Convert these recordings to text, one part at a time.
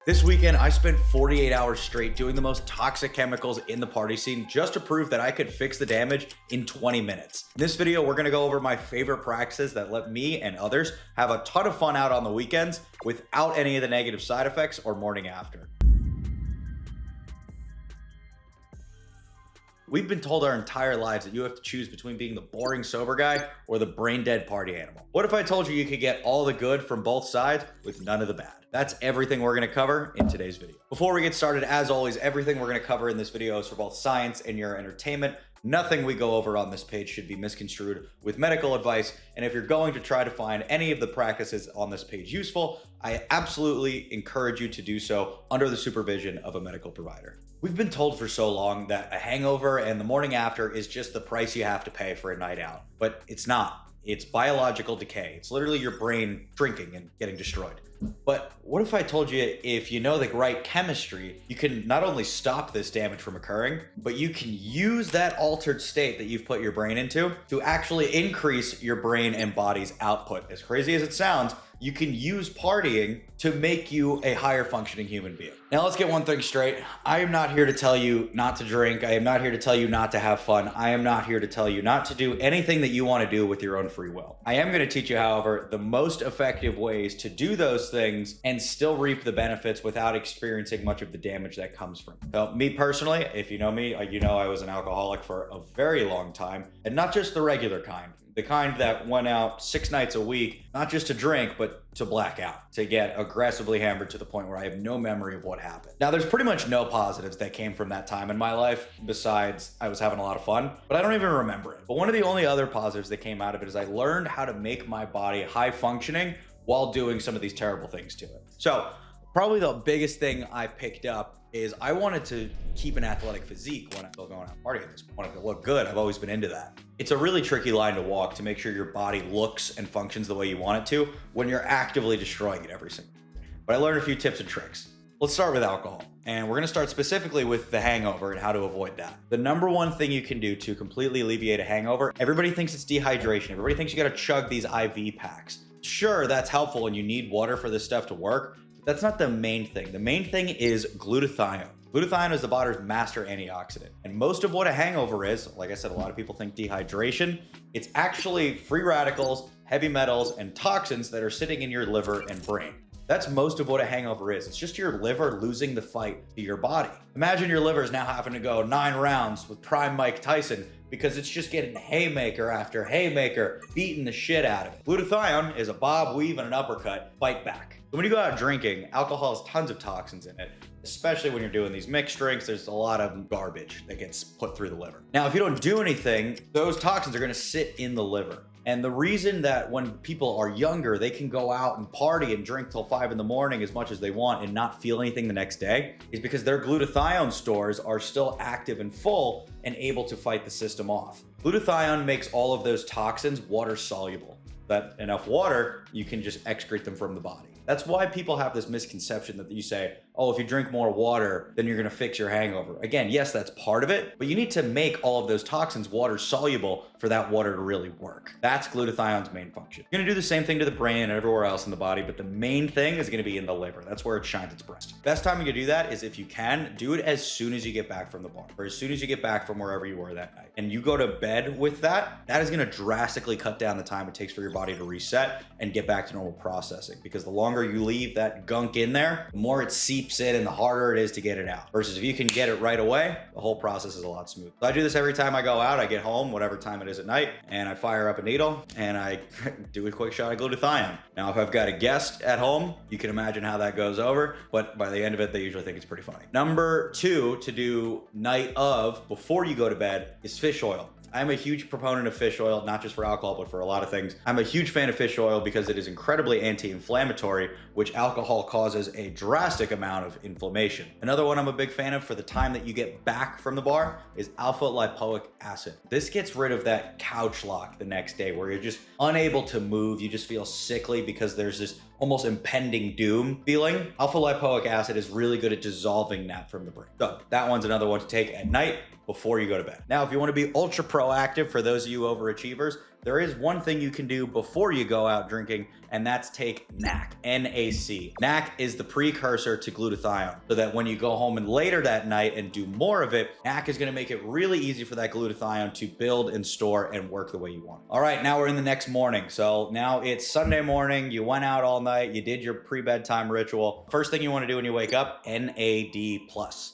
This weekend, I spent 48 hours straight doing the most toxic chemicals in the party scene just to prove that I could fix the damage in 20 minutes. In this video, we're gonna go over my favorite practices that let me and others have a ton of fun out on the weekends without any of the negative side effects or morning after. We've been told our entire lives that you have to choose between being the boring sober guy or the brain dead party animal. What if I told you you could get all the good from both sides with none of the bad? That's everything we're gonna cover in today's video. Before we get started, as always, everything we're gonna cover in this video is for both science and your entertainment. Nothing we go over on this page should be misconstrued with medical advice. And if you're going to try to find any of the practices on this page useful, I absolutely encourage you to do so under the supervision of a medical provider. We've been told for so long that a hangover and the morning after is just the price you have to pay for a night out, but it's not. It's biological decay. It's literally your brain shrinking and getting destroyed. But what if I told you if you know the right chemistry, you can not only stop this damage from occurring, but you can use that altered state that you've put your brain into to actually increase your brain and body's output. As crazy as it sounds, you can use partying to make you a higher functioning human being. Now let's get one thing straight. I am not here to tell you not to drink. I am not here to tell you not to have fun. I am not here to tell you not to do anything that you want to do with your own free will. I am going to teach you, however, the most effective ways to do those things and still reap the benefits without experiencing much of the damage that comes from it. So me personally, if you know me, you know I was an alcoholic for a very long time, and not just the regular kind. The kind that went out 6 nights a week, not just to drink, but to black out, to get aggressively hammered to the point where I have no memory of what happened. Now, there's pretty much no positives that came from that time in my life, besides I was having a lot of fun, but I don't even remember it. But one of the only other positives that came out of it is I learned how to make my body high functioning while doing some of these terrible things to it. So probably the biggest thing I picked up is I wanted to keep an athletic physique when I'm still going out partying. I wanted to look good. I've always been into that. It's a really tricky line to walk to make sure your body looks and functions the way you want it to when you're actively destroying it every single day. But I learned a few tips and tricks. Let's start with alcohol. And we're gonna start specifically with the hangover and how to avoid that. The number one thing you can do to completely alleviate a hangover, everybody thinks it's dehydration. Everybody thinks you gotta chug these IV packs. Sure, that's helpful and you need water for this stuff to work. That's not the main thing. The main thing is glutathione. Glutathione is the body's master antioxidant. And most of what a hangover is, like I said, a lot of people think dehydration. It's actually free radicals, heavy metals, and toxins that are sitting in your liver and brain. That's most of what a hangover is. It's just your liver losing the fight to your body. Imagine your liver is now having to go 9 rounds with prime Mike Tyson because it's just getting haymaker after haymaker, beating the shit out of it. Glutathione is a bob, weave, and an uppercut, fight back. So when you go out drinking, alcohol has tons of toxins in it, especially when you're doing these mixed drinks. There's a lot of garbage that gets put through the liver. Now, if you don't do anything, those toxins are gonna sit in the liver. And the reason that when people are younger, they can go out and party and drink till 5 in the morning as much as they want and not feel anything the next day is because their glutathione stores are still active and full and able to fight the system off. Glutathione makes all of those toxins water soluble. That enough water, you can just excrete them from the body. That's why people have this misconception that you say, oh, if you drink more water, then you're gonna fix your hangover. Again, yes, that's part of it, but you need to make all of those toxins water soluble for that water to really work. That's glutathione's main function. You're gonna do the same thing to the brain and everywhere else in the body, but the main thing is gonna be in the liver. That's where it shines its brightest. Best time you can do that is if you can, do it as soon as you get back from the bar, or as soon as you get back from wherever you were that night. And you go to bed with that, that is gonna drastically cut down the time it takes for your body to reset and get back to normal processing. Because the longer you leave that gunk in there, the more it seeps in and the harder it is to get it out. Versus if you can get it right away, the whole process is a lot smoother. So I do this every time I go out. I get home, whatever time it is at night, and I fire up a needle and I do a quick shot of glutathione. Now, if I've got a guest at home, you can imagine how that goes over, but by the end of it, they usually think it's pretty funny. Number 2 to do night of before you go to bed is fish oil. I'm a huge proponent of fish oil, not just for alcohol, but for a lot of things. I'm a huge fan of fish oil because it is incredibly anti-inflammatory, which alcohol causes a drastic amount of inflammation. Another one I'm a big fan of for the time that you get back from the bar is alpha lipoic acid. This gets rid of that couch lock the next day where you're just unable to move. You just feel sickly because there's this almost impending doom feeling. Alpha lipoic acid is really good at dissolving that from the brain. So that one's another one to take at night before you go to bed. Now, if you want to be ultra proactive, for those of you overachievers, there is one thing you can do before you go out drinking, and that's take NAC, N-A-C. NAC is the precursor to glutathione, so that when you go home and later that night and do more of it, NAC is gonna make it really easy for that glutathione to build and store and work the way you want. All right, now we're in the next morning. So now it's Sunday morning, you went out all night, you did your pre-bedtime ritual. First thing you wanna do when you wake up, NAD+.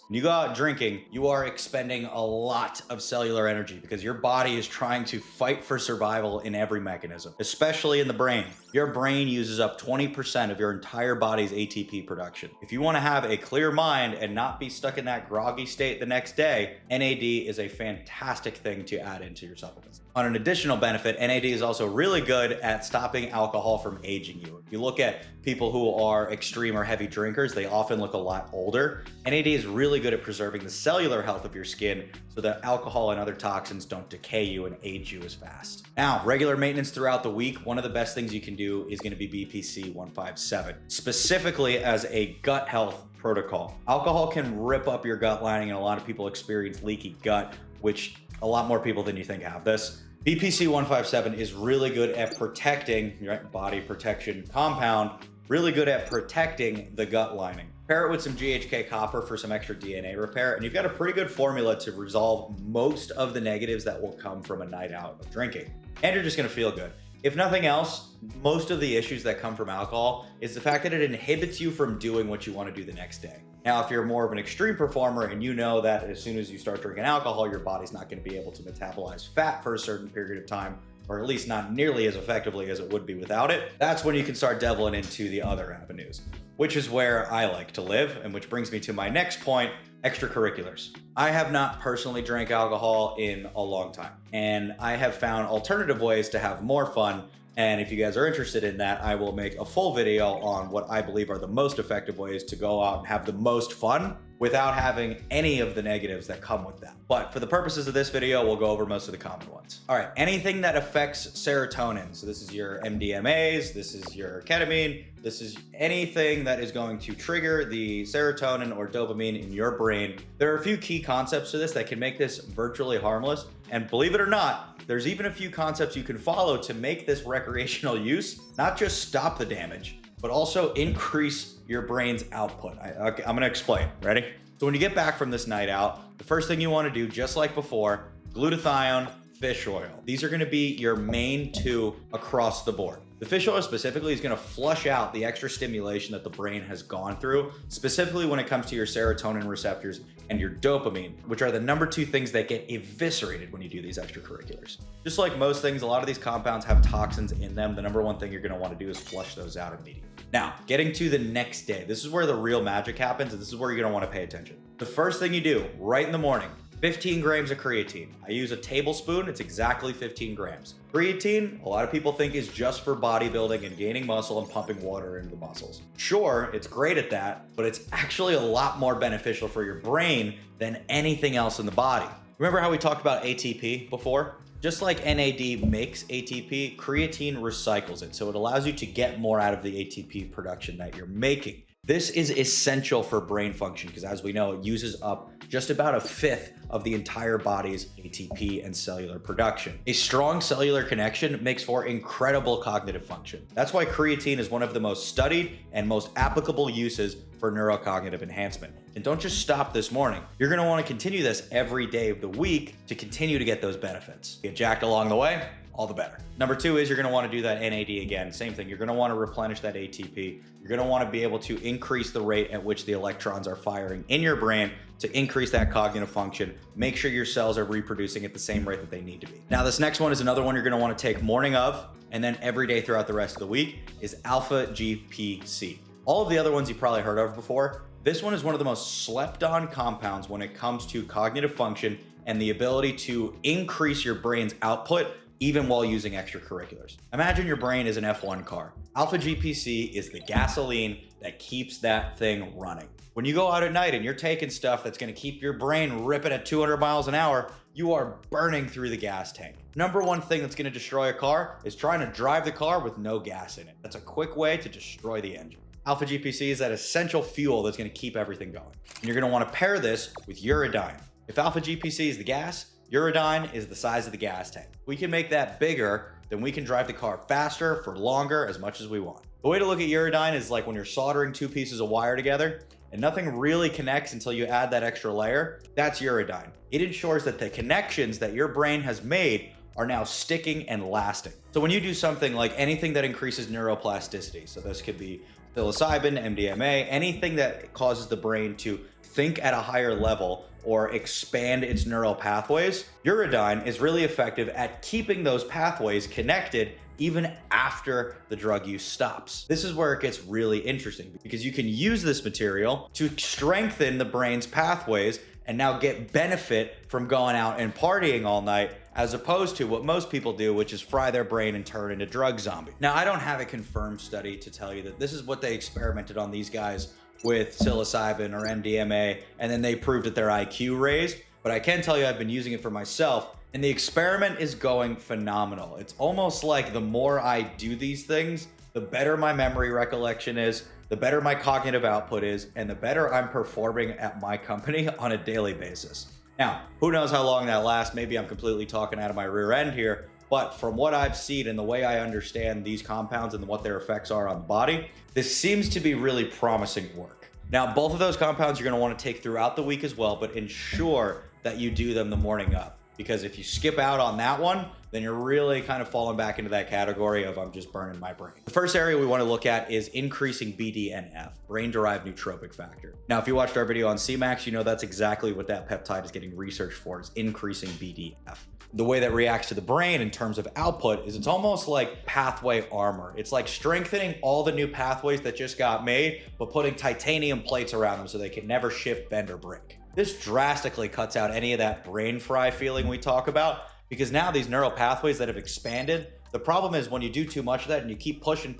When you go out drinking, you are expending a lot of cellular energy because your body is trying to fight for survival in every mechanism, especially in the brain. Your brain uses up 20% of your entire body's ATP production. If you want to have a clear mind and not be stuck in that groggy state the next day, NAD is a fantastic thing to add into your supplements. On an additional benefit, NAD is also really good at stopping alcohol from aging you. If you look at people who are extreme or heavy drinkers, they often look a lot older. NAD is really good at preserving the cellular health of your skin so that alcohol and other toxins don't decay you and age you as fast. Now, regular maintenance throughout the week, one of the best things you can do is going to be BPC 157, specifically as a gut health protocol. Alcohol can rip up your gut lining, and a lot of people experience leaky gut, which a lot more people than you think have this. BPC 157 is really good at protecting, right, body protection compound, really good at protecting the gut lining. Pair it with some GHK copper for some extra DNA repair, and you've got a pretty good formula to resolve most of the negatives that will come from a night out of drinking. And you're just gonna feel good. If nothing else, most of the issues that come from alcohol is the fact that it inhibits you from doing what you want to do the next day. Now, if you're more of an extreme performer and you know that as soon as you start drinking alcohol, your body's not going to be able to metabolize fat for a certain period of time, or at least not nearly as effectively as it would be without it, that's when you can start deviling into the other avenues, which is where I like to live, and which brings me to my next point, extracurriculars. I have not personally drank alcohol in a long time, and I have found alternative ways to have more fun. And if you guys are interested in that, I will make a full video on what I believe are the most effective ways to go out and have the most fun without having any of the negatives that come with that. But for the purposes of this video, we'll go over most of the common ones. All right, anything that affects serotonin. So this is your MDMAs, this is your ketamine, this is anything that is going to trigger the serotonin or dopamine in your brain. There are a few key concepts to this that can make this virtually harmless. And believe it or not, there's even a few concepts you can follow to make this recreational use, not just stop the damage, but also increase your brain's output. I'm gonna explain, ready? So when you get back from this night out, the first thing you wanna do, just like before, glutathione, fish oil. These are gonna be your main two across the board. The fish oil specifically is gonna flush out the extra stimulation that the brain has gone through, specifically when it comes to your serotonin receptors and your dopamine, which are the number two things that get eviscerated when you do these extracurriculars. Just like most things, a lot of these compounds have toxins in them. The number one thing you're gonna wanna do is flush those out immediately. Now, getting to the next day, this is where the real magic happens, and this is where you're gonna wanna pay attention. The first thing you do right in the morning, 15 grams of creatine. I use a tablespoon, it's exactly 15 grams. Creatine, a lot of people think is just for bodybuilding and gaining muscle and pumping water into the muscles. Sure, it's great at that, but it's actually a lot more beneficial for your brain than anything else in the body. Remember how we talked about ATP before? Just like NAD makes ATP, creatine recycles it, so it allows you to get more out of the ATP production that you're making. This is essential for brain function because, as we know, it uses up just about a fifth of the entire body's ATP and cellular production. A strong cellular connection makes for incredible cognitive function. That's why creatine is one of the most studied and most applicable uses for neurocognitive enhancement. And don't just stop this morning. You're gonna wanna continue this every day of the week to continue to get those benefits. Get jacked along the way, all the better. Number two is you're gonna wanna do that NAD again. Same thing, you're gonna wanna replenish that ATP. You're gonna wanna be able to increase the rate at which the electrons are firing in your brain to increase that cognitive function. Make sure your cells are reproducing at the same rate that they need to be. Now, this next one is another one you're gonna wanna take morning of, and then every day throughout the rest of the week, is alpha GPC. All of the other ones you probably heard of before. This one is one of the most slept on compounds when it comes to cognitive function and the ability to increase your brain's output even while using extracurriculars. Imagine your brain is an F1 car. Alpha GPC is the gasoline that keeps that thing running. When you go out at night and you're taking stuff that's gonna keep your brain ripping at 200 miles an hour, you are burning through the gas tank. Number one thing that's gonna destroy a car is trying to drive the car with no gas in it. That's a quick way to destroy the engine. Alpha GPC is that essential fuel that's gonna keep everything going. And you're gonna wanna pair this with uridine. If alpha GPC is the gas, uridine is the size of the gas tank. We can make that bigger then we can drive the car faster for longer as much as we want. The way to look at uridine is like when you're soldering two pieces of wire together and nothing really connects until you add that extra layer. That's uridine. It ensures that the connections that your brain has made are now sticking and lasting. So when you do something like anything that increases neuroplasticity, so this could be psilocybin, MDMA, anything that causes the brain to think at a higher level or expand its neural pathways, uridine is really effective at keeping those pathways connected even after the drug use stops. This is where it gets really interesting because you can use this material to strengthen the brain's pathways and now get benefit from going out and partying all night, as opposed to what most people do, which is fry their brain and turn into drug zombie. Now, I don't have a confirmed study to tell you that this is what they experimented on these guys with psilocybin or MDMA, and then they proved that their IQ raised. But I can tell you I've been using it for myself, and the experiment is going phenomenal. It's almost like the more I do these things, the better my memory recollection is, the better my cognitive output is, and the better I'm performing at my company on a daily basis. Now, who knows how long that lasts? Maybe I'm completely talking out of my rear end here, but from what I've seen and the way I understand these compounds and what their effects are on the body, this seems to be really promising work. Now, both of those compounds you're gonna wanna take throughout the week as well, but ensure that you do them the morning of. Because if you skip out on that one, then you're really kind of falling back into that category of I'm just burning my brain. The first area we want to look at is increasing BDNF, brain-derived nootropic factor. Now, if you watched our video on Cmax, you know that's exactly what that peptide is getting researched for, is increasing BDNF. The way that reacts to the brain in terms of output is it's almost like pathway armor. It's like strengthening all the new pathways that just got made, but putting titanium plates around them so they can never shift, bend, or break. This drastically cuts out any of that brain fry feeling we talk about, because now these neural pathways that have expanded, the problem is when you do too much of that and you keep pushing,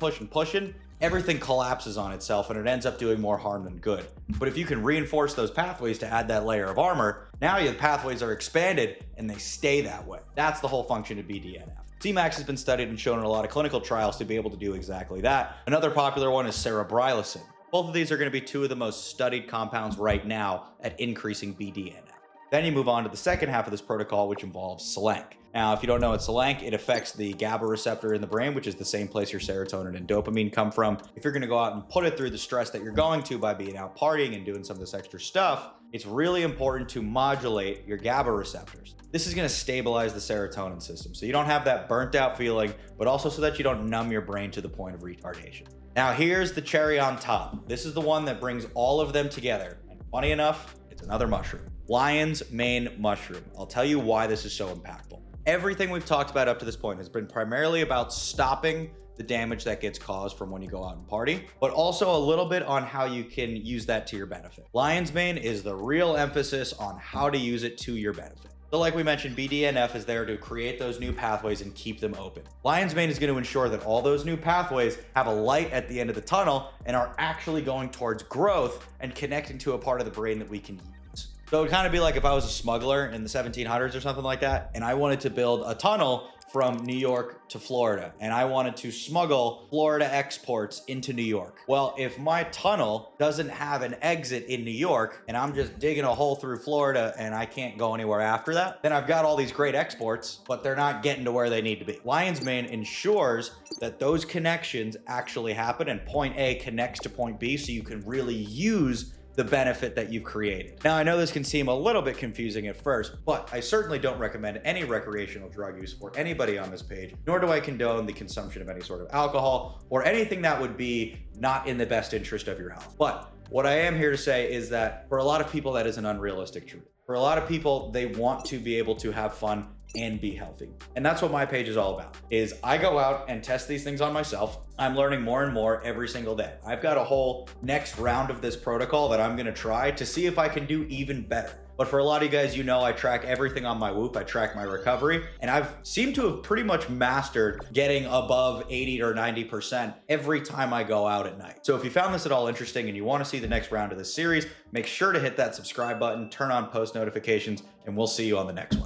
everything collapses on itself and it ends up doing more harm than good. But if you can reinforce those pathways to add that layer of armor, now your pathways are expanded and they stay that way. That's the whole function of BDNF. Cmax has been studied and shown in a lot of clinical trials to be able to do exactly that. Another popular one is cerebrylacin. Both of these are going to be two of the most studied compounds right now at increasing BDNF. Then you move on to the second half of this protocol, which involves Selenk. Now, if you don't know what Selenk, it affects the GABA receptor in the brain, which is the same place your serotonin and dopamine come from. If you're going to go out and put it through the stress that you're going to by being out partying and doing some of this extra stuff, it's really important to modulate your GABA receptors. This is going to stabilize the serotonin system, so you don't have that burnt out feeling, but also so that you don't numb your brain to the point of retardation. Now, here's the cherry on top. This is the one that brings all of them together. And funny enough, it's another mushroom. Lion's mane mushroom. I'll tell you why this is so impactful. Everything we've talked about up to this point has been primarily about stopping the damage that gets caused from when you go out and party, but also a little bit on how you can use that to your benefit. Lion's mane is the real emphasis on how to use it to your benefit. So like we mentioned, BDNF is there to create those new pathways and keep them open. Lion's mane is going to ensure that all those new pathways have a light at the end of the tunnel and are actually going towards growth and connecting to a part of the brain that we can use. So it would kind of be like if I was a smuggler in the 1700s or something like that, and I wanted to build a tunnel from New York to Florida, and I wanted to smuggle Florida exports into New York. Well, if my tunnel doesn't have an exit in New York, and I'm just digging a hole through Florida and I can't go anywhere after that, then I've got all these great exports, but they're not getting to where they need to be. Lion's mane ensures that those connections actually happen and point A connects to point B so you can really use the benefit that you've created. Now, I know this can seem a little bit confusing at first, but I certainly don't recommend any recreational drug use for anybody on this page, nor do I condone the consumption of any sort of alcohol or anything that would be not in the best interest of your health. But what I am here to say is that for a lot of people, that is an unrealistic truth. For a lot of people, they want to be able to have fun and be healthy. And that's what my page is all about, is I go out and test these things on myself. I'm learning more and more every single day. I've got a whole next round of this protocol that I'm gonna try to see if I can do even better. But for a lot of you guys, you know, I track everything on my Whoop. I track my recovery, and I've seemed to have pretty much mastered getting above 80 or 90% every time I go out at night. So if you found this at all interesting and you want to see the next round of this series, make sure to hit that subscribe button, turn on post notifications, and we'll see you on the next one.